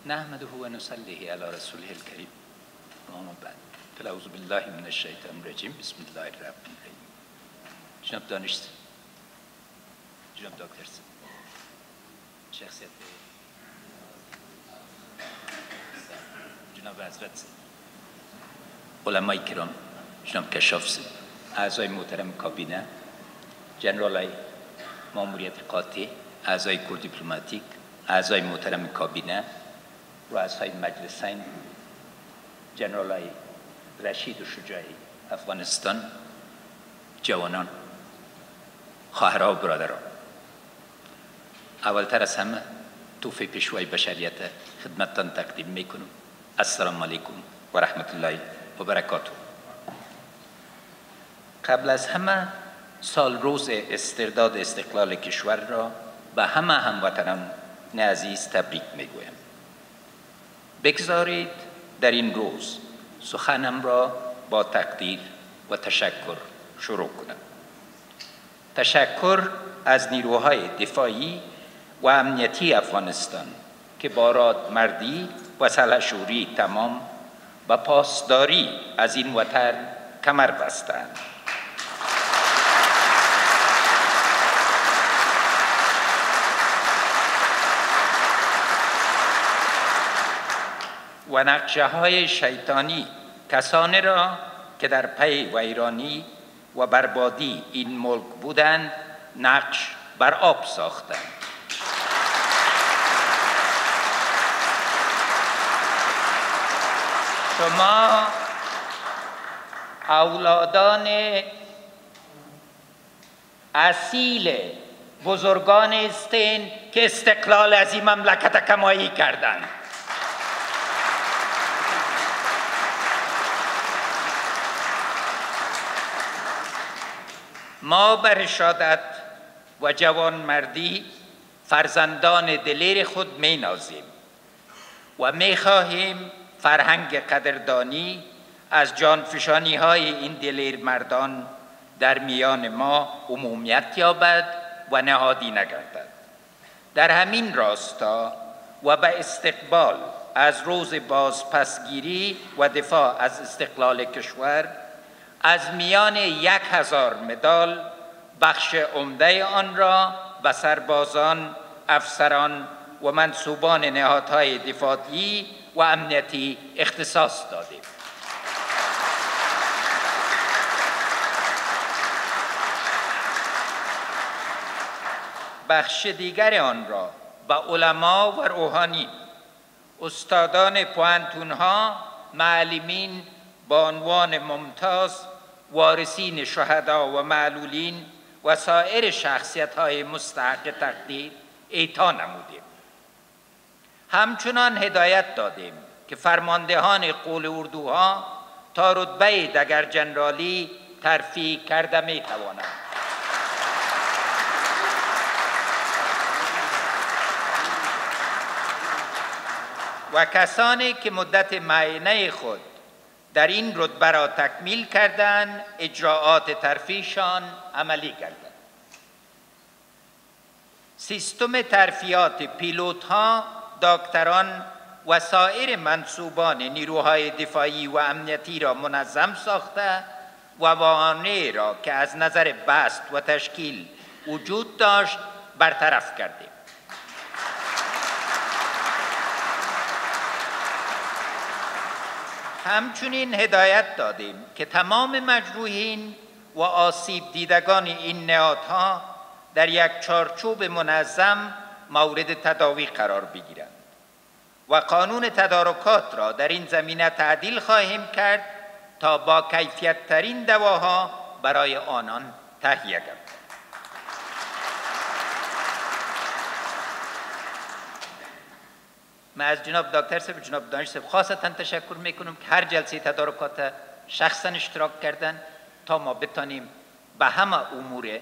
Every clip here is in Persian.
نحمده و نصلی علی رسوله الکریم. اما بعد فاعوذ بالله من الشیطان الرجیم. بسم الله الرحمن الرحیم. جناب دانشجو، جناب دکتر، شخصیت جناب حضرت علمای کرام، جناب کشاف، اعضای محترم کابینه، جنرالای ماموریت قاطع، اعضای کور دیپلماتیک، اعضای محترم کابینه، رؤسای مجلسین، جنرالای رشید و شجاعی افغانستان، جوانان، خواهرها و برادران، اولتر از همه توفیق پیشوای بشریت خدمتتان تقدیم میکنم. السلام علیکم و رحمت الله و برکاته. قبل از همه سال روز استرداد استقلال کشور را به همه هموطنان عزیز تبریک میگویم. بگذارید در این روز سخنم را با تقدیر و تشکر شروع کنم. تشکر از نیروهای دفاعی و امنیتی افغانستان که با رادمردی و سلحشوری تمام و پاسداری از این وطن کمر بستند. و نقشه های شیطانی کسانی را که در پی ویرانی و بربادی این ملک بودند نقش بر آب ساختند. شما اولادان اصیل بزرگان هستین که استقلال از این مملکت کمایی کردند. ما بر رشادت و جوانمردی فرزندان دلیر خود می نازیم و می خواهیم فرهنگ قدردانی از جانفشانی های این دلیر مردان در میان ما عمومیت یابد و نهادی نگردد. در همین راستا و به استقبال از روز بازپسگیری و دفاع از استقلال کشور، از میان 1000 مدال بخش عمده آن را به سربازان، افسران و منصوبان نهادهای دفاعی و امنیتی اختصاص دادیم. بخش دیگر آن را به علما و روحانی، استادان پوهنتون‌ها، معلمین با عنوان ممتاز، وارثین شهدا و معلولین و سایر شخصیت‌های مستحق تقدیر اعطا نمودیم. همچنان هدایت دادیم که فرماندهان قول اردوها تا رتبه دگر جنرالی ترفیع کرده می توانند. و کسانی که مدت معینه خود در این رتبه را تکمیل کردند اجراعات ترفیعشان عملی گردد. سیستم ترفیعات پیلوت‌ها، دکتران و سایر منصوبان نیروهای دفاعی و امنیتی را منظم ساخته و موانعی را که از نظر بست و تشکیل وجود داشت برطرف کردیم. همچنین هدایت دادیم که تمام مجروحین و آسیب دیدگان این نهادها در یک چارچوب منظم مورد تداوی قرار بگیرند و قانون تدارکات را در این زمینه تعدیل خواهیم کرد تا با کیفیت ترین دواها برای آنان تهیه گردد. من از جناب دکتر صاحب و جناب دانشجو صاحب خاصتا تشکر میکنم که هر جلسه تدارکات شخصا اشتراک کردن تا ما بتانیم به همه امور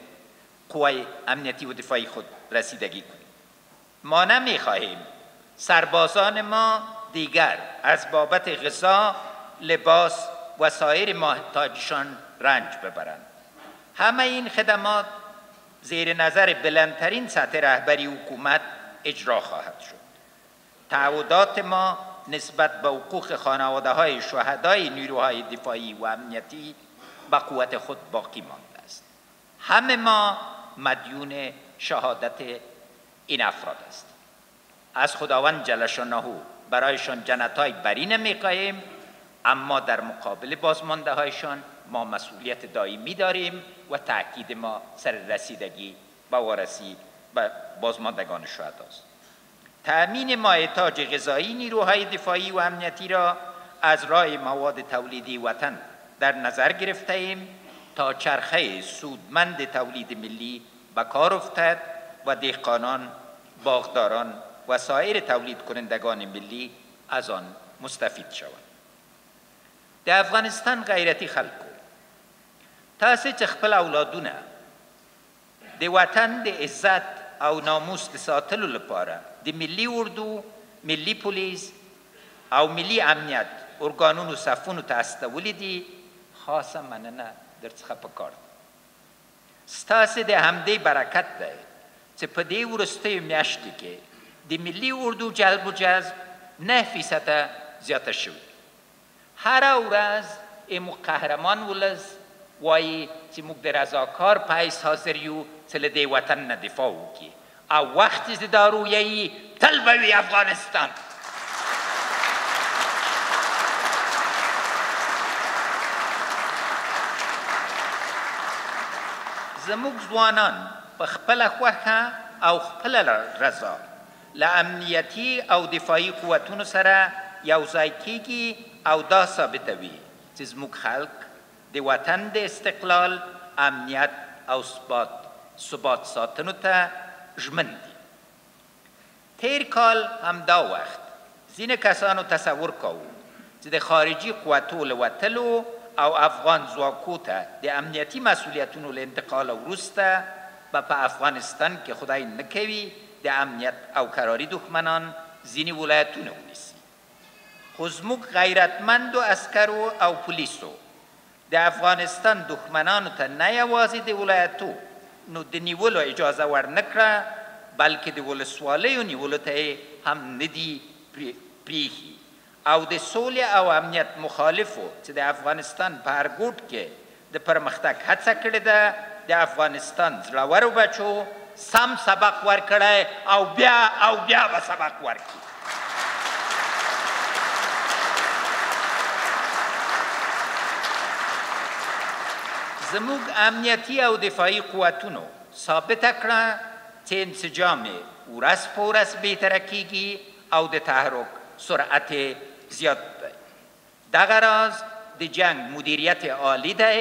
قوای امنیتی و دفاعی خود رسیدگی کنیم. ما نمیخواهیم سربازان ما دیگر از بابت غذا، لباس و سایر محتاجشان رنج ببرند. همه این خدمات زیر نظر بلندترین سطح رهبری حکومت اجرا خواهد شد. تعهدات ما نسبت به حقوق خانواده های شهدای نیروهای دفاعی و امنیتی به قوت خود باقی مانده است. همه ما مدیون شهادت این افراد است. از خداوند جل شانه برایشان جنت‌های برینه می‌خواهیم، اما در مقابل بازمانده هایشان ما مسئولیت دائمی داریم و تأکید ما سر رسیدگی به وارسی به بازماندگان شهداست. تأمین مایحتاج غذایی نیروهای دفاعی و امنیتی را از راه مواد تولیدی وطن در نظر گرفته ایم تا چرخه سودمند تولید ملی به کار افتد و دهقانان، باغداران و سایر تولید کنندگان ملی از آن مستفید شوند. د افغانستان غیرتی خلکو، تاسې چې خپل اولادونه د وطن د عزت او ناموس د ساتلو لپاره د ملي اردو، ملي پولیس او ملي امنیت ارګانونو صفونو ته استولي دي، خاصه مننه درڅخه پکار ده. ستاسې د همدې برکت دی چې په دې وروستیو میاشتو کې د ملي اردو جلب و جذب 9% زیاته شوې. هر ورځ امو قهرمان ولس وایي چې موږ د رضاکار په حیث حاضر یو چې له دې وطن نه دفاع وکړي او وخت چې دا رویه تل به وي افغانستان. زموږ ځوانان په خپله خوښه او خپله رضا له امنیتي او دفاعي قوتونو سره یو ځای کیږي او دا ثابتوي چې زموږ خلک د وطن د استقلال، امنیت او ثبات ساتنو ته ژمن دي. تیر کال همدا وخت ځینې کسانو تصور کوو چې د خارجي قوتو له وتلو او افغان ځواکو ته د امنیتي مسئولیتونو له انتقال وروسته به په افغانستان کې خدای نه کوي د امنیت او قراري دښمنان ځینې ولایتونه ونیسي. خو زموږ غیرتمندو عسکرو او پولیسو د افغانستان دښمنانو ته نه یوازې د ولایتو نو د نیولو اجازه ورنه کړه، بلکې د ولسوالیو نیولو ته هم نه دي پریښي او د سولې او امنیت مخالفو چې د افغانستان په هر ګوټ کې د پرمختګ هڅه کړې ده، د افغانستان زړورو بچو سم سبق ورکړی او بیا به سبق ورکړي. زموږ امنیتي او دفاعي قوتونو ثابته کړه چې انسجام ورځ په ورځ بهتره کیږي او د تحرک سرعت زیات دی. دغه راز د جنگ مدیریت عالی دی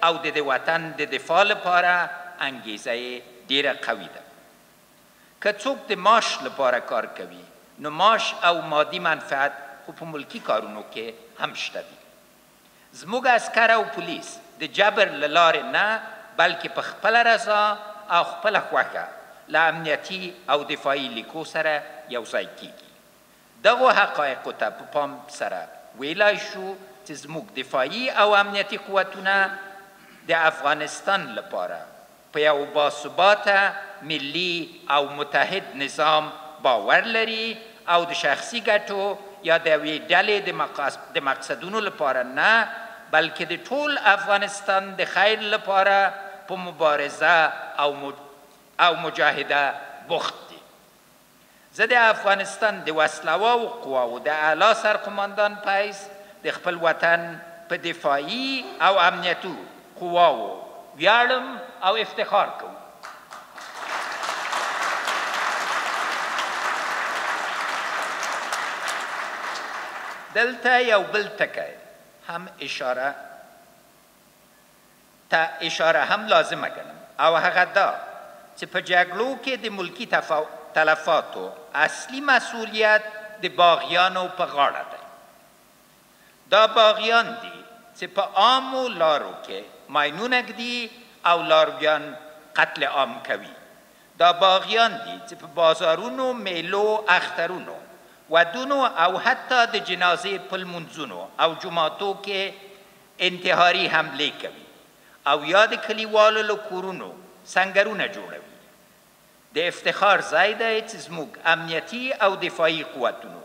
او د وطن د دفاع لپاره انګیزه ډیره قوي ده. که څوک د معاش لپاره کار کوي نو معاش او مادي منفعت خو په ملکي کارونو کې هم شته دي. زموږ عسکر او پولیس د جبر له لارې نه بلکې په خپله رضا او خپله خوښه له امنیتي او دفاعي لیکو سره یو ځای کیږي. دغو حقایقو ته په پام سره ویلای شو چې زموږ دفاعي او امنیتي قوتونه د افغانستان لپاره په یو باثباته ملي او متحد نظام باور لري او د شخصي ګټو یا د یوې ډلې د مقصدونو لپاره نه بلکې د ټول افغانستان د خیر لپاره په مبارزه او مجاهده بوخت دي. زه د افغانستان د وسلواو قواو د اعلی سرقماندان په حیث د خپل وطن په دفاعي او امنیتي قواو ویاړم او افتخار کوم. دلته یو بل ټکی هم اشاره هم لازمه ګڼم او هغه دا چې په جګړو کې د ملکي تلفاتو اصلي مسئولیت د باغیانو په غاړه دی. دا باغیان دي چې په عامو لارو کې ماینونه ږدي او لارویان قتل عام کوي. دا باغیان دي چې په بازارونو، میلو، اخترونو، ودونو او حتی د جنازې په لمونځونو او جوماتو کې انتحاري حملې کوي او یا د کلیوالو له کورونو سنګرونه جوړوي. د افتخار ځای دی چې زموږ امنیتي او دفاعي قوتونو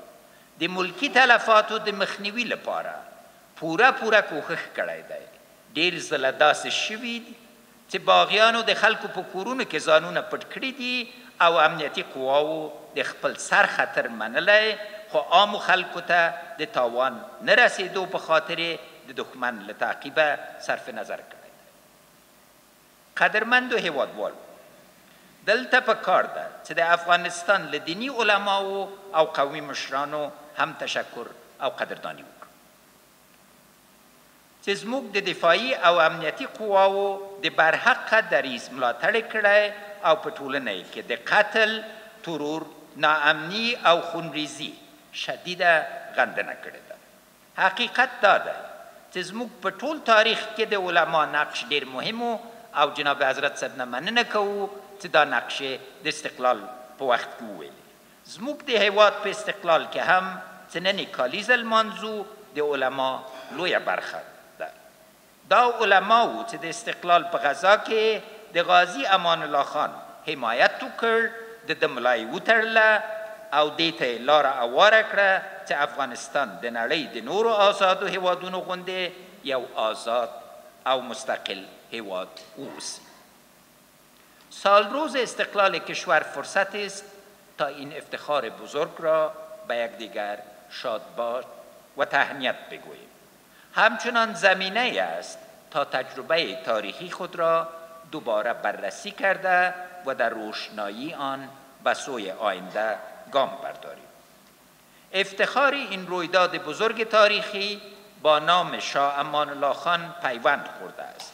د ملکي تلفاتو د مخنیوي لپاره پوره کوښښ کړی دی. ډېر ځله داسې شوي دي چې باغیانو د خلکو په کورونو کې ځانونه پټ کړي دي او امنیتي قواو د خپل سر خطر منلی، خو عامو خلکو ته د تاوان نه رسېدو په خاطر د دښمن له تعقیبه صرف نظر کړی دی. قدرمندو هیوادوالو، دلته په کار ده چې د افغانستان له دیني علماو او قومي مشرانو هم تشکر او قدردانی وکړو چې زموږ د دفاعي او امنیتي قواو د برحقه دریځ ملاتړ کړی او په ټولنه کې د قتل، ترور، ناامني او خونریزي شدیده غندنه کړې ده. حقیقت دا دی چې زموږ په ټول تاریخ کې د علما نقش ډېر مهم او جناب حضرت صاحب نه مننه کوو چې دا نقش د استقلال په وخت کې وویلې. زموږ د هیواد په استقلال کې هم چې نن کالیزه لمانځو د علما لویه برخه ده. دا علماو چې د استقلال په غزا کې د غازی امان الله خان حمایت وکړ، د ملای وتړله او دې ته یې لاره هواره کړه چې افغانستان د نړۍ د نورو آزادو هیوادونو غوندې یو آزاد او مستقل هیواد اوسي. سالروز استقلال کشور فرصت است تا این افتخار بزرگ را به یکدیگر شادباد و تهنیت بگوییم. همچنان زمینه است تا تجربه تاریخی خود را دوباره بررسی کرده و در روشنایی آن به سوی آینده گام برداریم. افتخار این رویداد بزرگ تاریخی با نام شاه امان الله خان پیوند خورده است.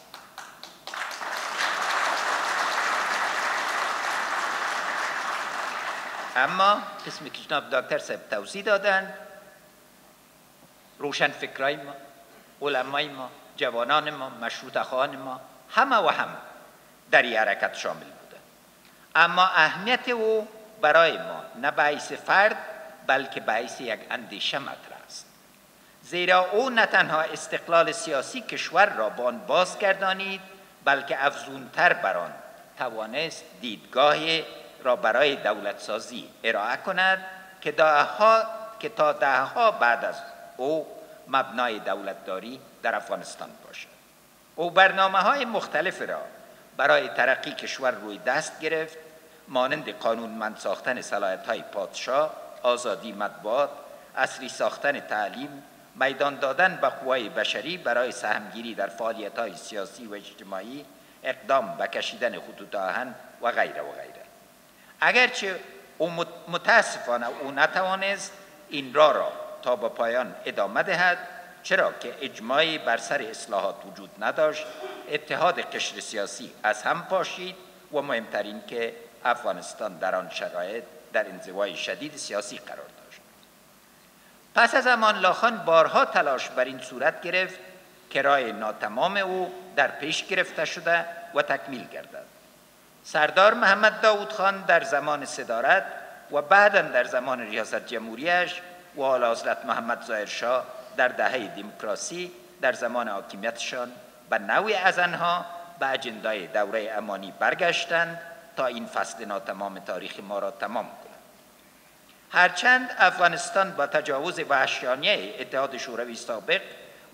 اما قسمی که جناب دکتر صاحب توضیح دادند، روشن فکرای ما، علمای ما، جوانان ما، مشروطه خواهان ما همه و همه در این حرکت شامل بودند. اما اهمیت او برای ما نه باعث فرد بلکه باعث یک اندیشه مطرح است، زیرا او نه تنها استقلال سیاسی کشور را به آن بازگردانید بلکه افزونتر بر آن توانست دیدگاهی را برای دولت سازی ارائه کند که تا دهها بعد از او مبنای دولتداری در افغانستان باشد. او برنامه‌های مختلف را برای ترقی کشور روی دست گرفت، مانند قانونمند ساختن صلاحیت‌های پادشاه، آزادی مطبوعات، عصری ساختن تعلیم، میدان دادن به قوای بشری برای سهمگیری در فعالیت‌های سیاسی و اجتماعی، اقدام به کشیدن خطوط آهن و غیره و غیره. اگرچه او متاسفانه او نتوانست این را تا به پایان ادامه دهد، چرا که اجماعی بر سر اصلاحات وجود نداشت، اتحاد قشر سیاسی از هم پاشید و مهمترین که افغانستان در آن شرایط در انزوای شدید سیاسی قرار داشت. پس از امان الله خان بارها تلاش بر این صورت گرفت که راه ناتمام او در پیش گرفته شده و تکمیل گردد. سردار محمد داود خان در زمان صدارت و بعداً در زمان ریاست جمهوریش و اعلیحضرت محمد ظاهر شاه در دهه دموکراسی در زمان حاکمیتشان به نوعی از آنها به اجندای دوره امانی برگشتند تا این فصل ناتمام تاریخ ما را تمام کنند. هرچند افغانستان با تجاوز وحشیانه اتحاد شوروی سابق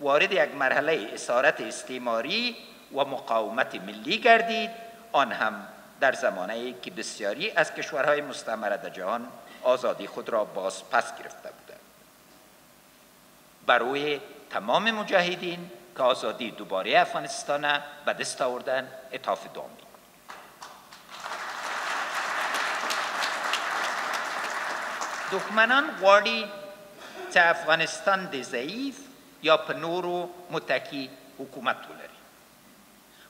وارد یک مرحله اسارت استعماری و مقاومت ملی گردید، آن هم در زمانه‌ای که بسیاری از کشورهای مستعمره در جهان آزادی خود را باز پس گرفته بودند. برای تمام مجاهدین که آزادی دوباره افغانستان به دست آوردن اتحاف دعا می‌کنم. دښمنان غواړي چې افغانستان د ضعیف یا په نورو متکی حکومت ولري،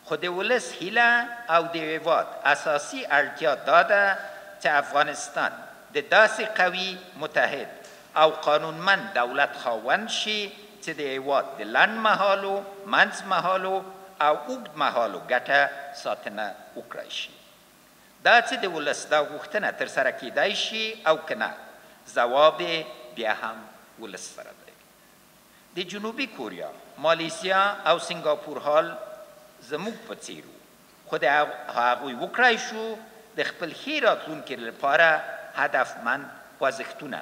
خو د ولس هیله او د هیواد اساسي اړتیا دا ده چې افغانستان د داسې قوي، متحد او قانونمند دولت خاوند شي چې د هیواد د لنډ مهالو، منځ مهالو او اوږد مهالو ګټه ساتنه وکړای شي. دا چې د ولس دا غوښتنه ترسره کیدای شي او که نه، ځواب بیا هم ولس سره دی. د جنوبي کوریا، مالیزیا او سنگاپور حال زموږ په څیر خو د هغوی وکړای شو د خپل ښې راتلونکي لپاره هدفمند خوځښتونه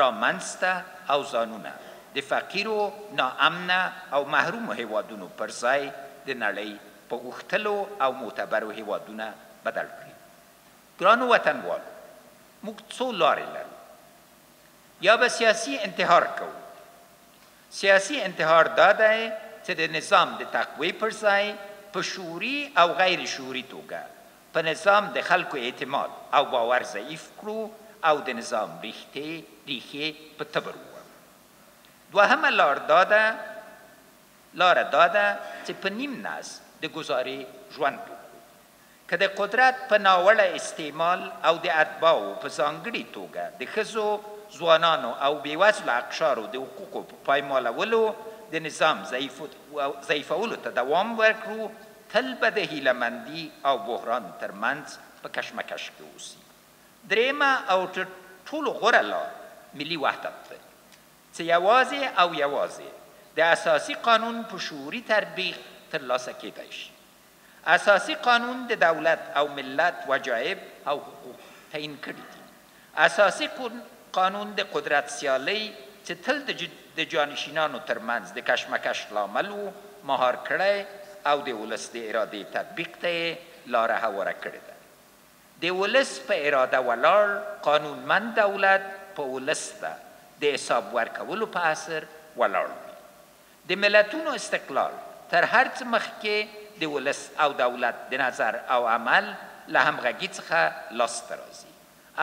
رامنځته او ځانونه د فقیرو ناامنه او محرومو هیوادونو پر ځای د نړۍ په غوښتلو او معتبرو هیوادونه بدل کړي. ګرانو وطنوالو، موږ څو لارې لرو. یا به سیاسي انتحار کوو. سیاسي انتحار دا دی چې د نظام د تقویې پر ځای په شعوري او غیر شعوري توګه په نظام د خلکو اعتماد او باور ضعیف کړو او د نظام ریښې په تبر ووهو. دوهمه لاره دا ده چې په نیم نس د ګزارې ژوند وکړو. که د قدرت په ناوړه استعمال او د اتباعو په ځانګړې توګه د ښځو، ځوانانو او بېوزلو اقشارو د حقوقو په پایمالولو د نظام ضعیفولو ته دوام ورکړو، تل به د هیلهمندي او بحران ترمنځ په کشمکش کې اوسي. درېیمه او تر ټولو غوره لار ملي وحدت دی چې یوازې د اساسي قانون په شعوري تطبیق ترلاسه کیدای شي. اساسي قانون د دولت او ملت وجایب او حقوق تعیین کړي دي. اساسي قانون د قدرت سیالۍ چې تل د جانشینانو ترمنځ د کشمکش لامل و مهار کړی او د ولس د ارادې تطبیق ته یې لاره هواره کړې ده. د ولس په اراده ولاړ قانونمند دولت په ولس ته د حساب ورکولو په اثر ولاړ وي. د ملتونو استقلال تر هر څه مخکې د ولس او دولت د نظر او عمل له همغږي څخه لاسته راځي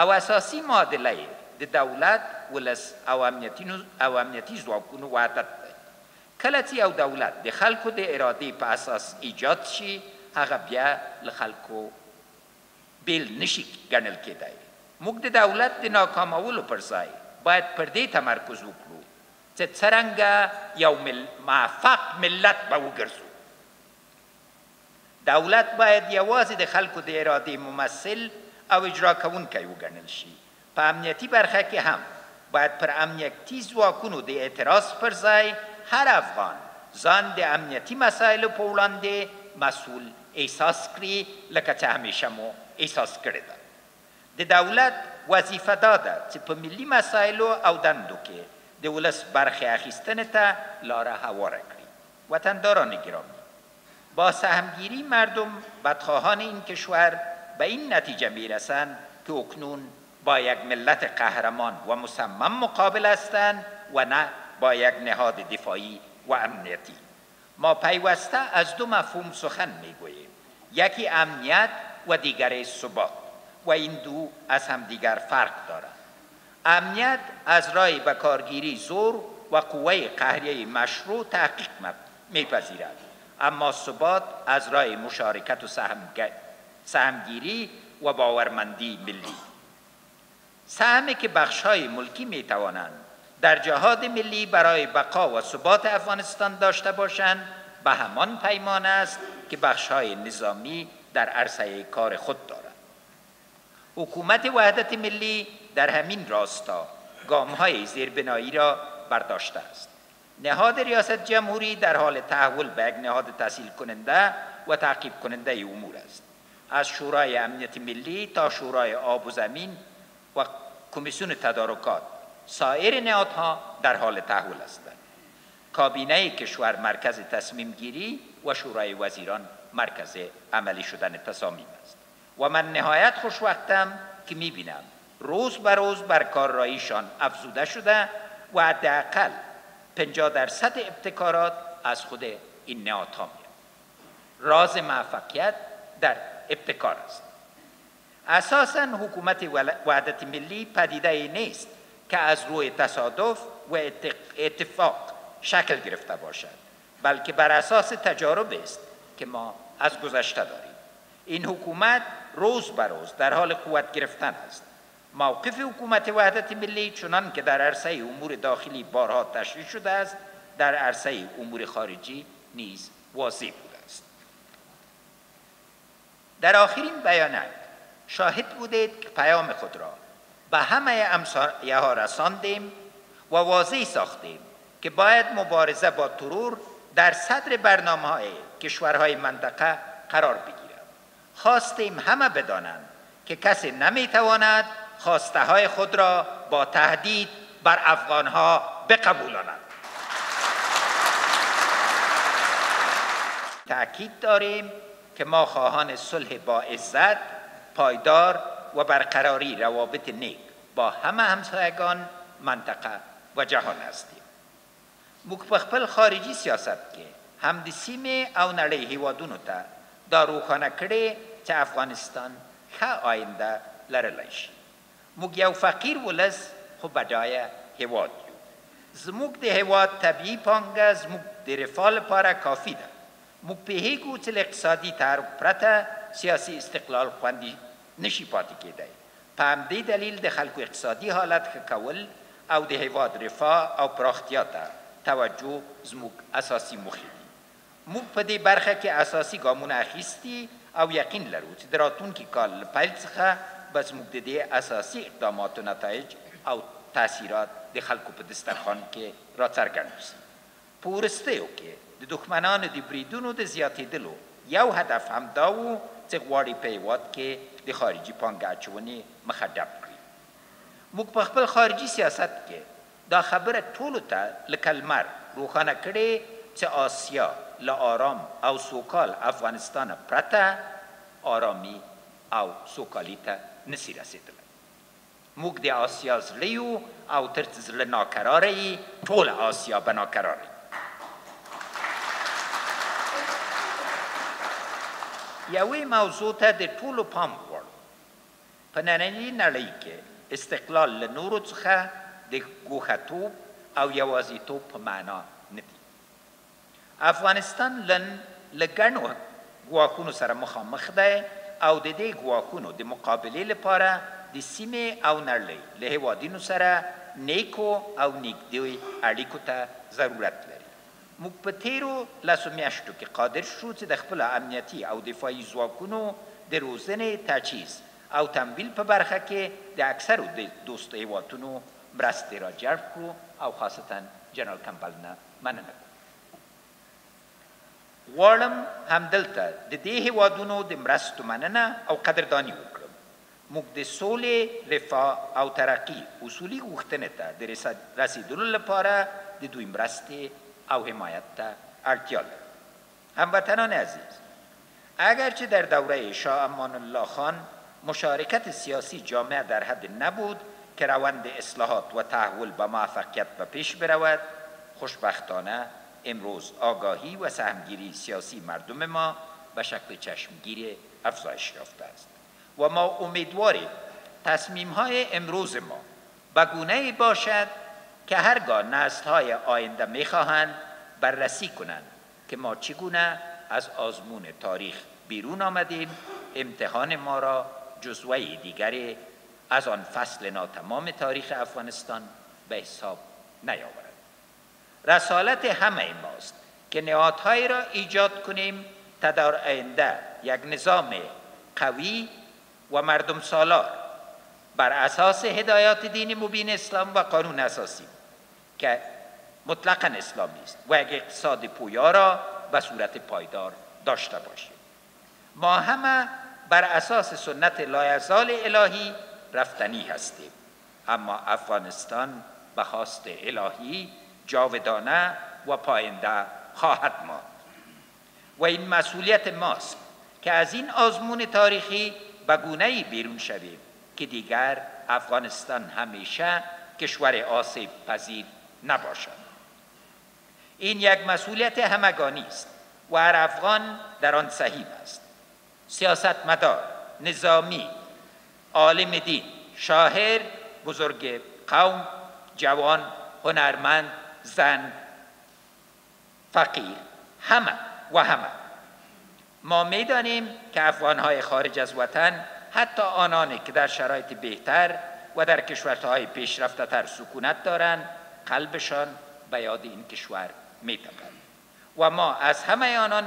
او اساسي معادله یې د دولت، ولس او امنیتي ځواکونو وحدت دی. کله چې یو دولت د خلکو د ارادې په اساس ایجاد شي، هغه بیا له خلکو بیل نشي ګڼل کېدای. موږ د دولت د ناکامولو پر ځای باید پر دې تمرکز وکړو چې څرنګه یو موفق ملت به وګرځو. دولت باید یوازې د خلکو د ارادې ممثل او اجرا کوونکی وګڼل شي. په امنیتي برخه کې هم باید پر امنیتي ځواکونو د اعتراض پر ځای هر افغان ځان د امنیتي مسایلو په وړاندې مسئول احساس کړي، لکه چې همیشه مو احساس کړې ده. د دولت وظیفه دا ده چې په ملي مسایلو او دندو کې د ولس برخې اخیستنې ته لاره هواره کړي. وطنداران گرامی، با سهمگیری مردم بدخواهان این کشور به این نتیجه میرسند که اکنون با یک ملت قهرمان و مصمم مقابل هستند و نه با یک نهاد دفاعی و امنیتی. ما پیوسته از دو مفهوم سخن میگوییم، یکی امنیت و دیگر ثبات و این دو از هم دیگر فرق دارند. امنیت از راه به کارگیری زور و قوه قهریه مشروع تحقیق میپذیرد، اما ثبات از راه مشارکت و سهمگیری و باورمندی ملی. سهمی که بخش‌های ملکی میتوانند در جهاد ملی برای بقا و ثبات افغانستان داشته باشند به همان پیمان است که بخش‌های نظامی در عرصه کار خود دارند. حکومت وحدت ملی در همین راستا گام‌های زیربنایی را برداشته است. نهاد ریاست جمهوری در حال تحول به یک نهاد تسهیل کننده و تعقیب کننده امور است. از شورای امنیت ملی تا شورای آب و زمین و کمیسیون تدارکات سایر نهادها در حال تحول هستند. کابینه کشور مرکز تصمیم گیری و شورای وزیران مرکز عملی شدن تصامیم است. و من نهایت خوشوقتم که میبینم روز به روز بر کارراییشان افزوده شده و حداقل 50% ابتکارات از خود این نهادها میاد. راز موفقیت در ابتکار است. اساساً حکومت وحدت ملی پدیده نیست که از روی تصادف و اتفاق شکل گرفته باشد، بلکه بر اساس تجارب است که ما از گذشته داریم. این حکومت روز به روز در حال قوت گرفتن است. موقف حکومت وحدت ملی چنان که در عرصه امور داخلی بارها تشریح شده است، در عرصه امور خارجی نیز واضح بوده است. در آخرین بیانیه شاهد بودید که پیام خود را به همه همسایه ها رساندیم و واضح ساختیم که باید مبارزه با ترور در صدر برنامه‌های کشورهای منطقه قرار بگیرد. خواستیم همه بدانند که کسی نمیتواند خواسته های خود را با تهدید بر افغانها بقبولاند. تأکید داریم که ما خواهان صلح با عزت، پایدار و برقراری روابط نیک با همه همسایگان منطقه و جهان هستیم. موږ په خپل خارجي سیاست کې هم د سیمې او نړۍ هیوادونو ته دا روښانه کړې چې افغانستان ښه آینده لرلی شي. موږ یو فقیر ولس خو بډایه هیواد یو. زموږ د هیواد طبیعي پانګه زموږ د رفاه لپاره کافي ده. موږ پوهیږو چې له اقتصادي تعرف پرته سیاسي استقلال خوندي نشي پاتې کېدی. په همدې دلیل د خلکو اقتصادي حالت ښه کول او د هیواد رفاه او پراختیا ته توجه زموږ اساسي موخې دي. موږ په دې برخه کې اساسي ګامونه اخیستي او یقین لرو چې د راتلونکي کال له پیل څخه به زموږ د دې اساسي اقداماتو نتایج او تاثیرات د خلکو په دسترخوان کې راڅرګند شي. په وروستیو کې د دښمنانو د بریدونو د زیاتېدلو یو هدف هم دا و چې غواړي په هیواد کې د خارجي پانګه اچونې مخه ډپ کړي. موږ په خپل خارجي سیاست کې دا خبره ټولو ته لکه لمر روښانه کړې چې آسیا له آرام او سوکال افغانستان پرته آرامي او سوکالي ته نسي رسېدلی. موږ د آسیا زړه یو او تر څه زړه ناکراره یې ټوله آسیا به ناکراره یي. یوې موضوع ته د ټولو پام غواړو. په نننۍ نړۍ کې استقلال له نورو څخه د ګوښه‌توب او یوازیتوب په معنا نه دي. افغانستان نن له ګڼو ګواښونو سره مخامخ دی او د دې ګواښونو د مقابلې لپاره د سیمې او نړۍ له هیوادونو سره نیکو او نږدې اړیکو ته ضرورت لري. موږ په تیرو لسو میاشتو کې قادر شو چې د خپلو امنیتي او دفاعي ځواکونو د روزنې، تجهیز او تمویل په برخه کې د اکثرو د دوستو هیوادونو مرستې را جلب کړو او خاصتا جنرال کمپل نه مننه کوو. غواړم همدلته د دې هیوادونو د مرستو مننه او قدرداني وکړم. موږ د سولې، رفاه او ترقي اصولي غوښتنې ته د رسیدلو لپاره د دوی مرستې او حمایت ته اړتیا لرو. هموطنان عزیز، اگرچه در دوره شاه امان الله خان مشارکت سیاسی جامع در حد نبود که روند اصلاحات و تحول به موفقیت به پیش برود، خوشبختانه امروز آگاهی و سهمگیری سیاسی مردم ما به شکل چشمگیر افزایش یافته است و ما امیدواریم تصمیم‌های امروز ما به گونه‌ای باشد که هرگاه نسل‌های آینده می‌خواهند بررسی کنند که ما چگونه از آزمون تاریخ بیرون آمدیم، امتحان ما را جزوه دیگری از آن فصل ناتمام تاریخ افغانستان به حساب نیاورد. رسالت همه ماست که نهادهایی را ایجاد کنیم تا در آینده یک نظام قوی و مردم سالار بر اساس هدایات دین مبین اسلام و قانون اساسی که مطلقاً اسلامی است و یک اقتصاد پویا را به صورت پایدار داشته باشیم. ما همه بر اساس سنت لایزال الهی رفتنی هستیم، اما افغانستان به خواست الهی جاودانه و پاینده خواهد ماند و این مسئولیت ماست که از این آزمون تاریخی به گونه‌ای بیرون شویم که دیگر افغانستان همیشه کشور آسیب پذیر نباشد. این یک مسئولیت همگانی است و هر افغان در آن سهیم است. سیاستمدار، نظامی، عالم دین، شاعر، بزرگ قوم، جوان، هنرمند، زن، فقیر، همه و همه. ما می‌دانیم که افغان‌های خارج از وطن، حتی آنانی که در شرایط بهتر و در کشورهای پیشرفته‌تر سکونت دارند، قلبشان به یاد این کشور می‌تپد و ما از همه آنان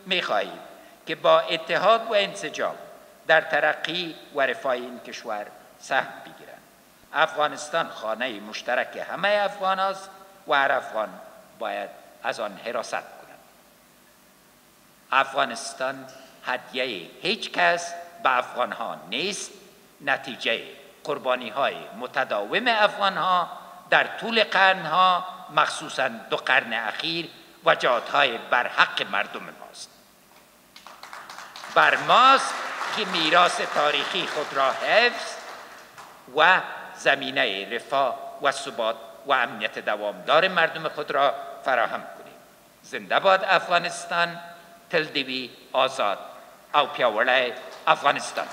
می‌خواهیم که با اتحاد و انسجام در ترقی و رفاه این کشور سهم بگیرند. افغانستان خانه مشترک همه افغان است و هر افغان باید از آن حراست کند. افغانستان هدیه هیچ کس به افغانها نیست، نتیجه قربانی‌های متداوم افغانها در طول قرنها، مخصوصاً 2 قرن اخیر، و جهادهای بر حق مردم ماست. بر ماست که میراث تاریخی خود را حفظ و زمینه رفاه و ثبات و امنیت دوامدار مردم خود را فراهم کنیم. زنده باد افغانستان، تل دوی آزاد او پیاوړی افغانستان.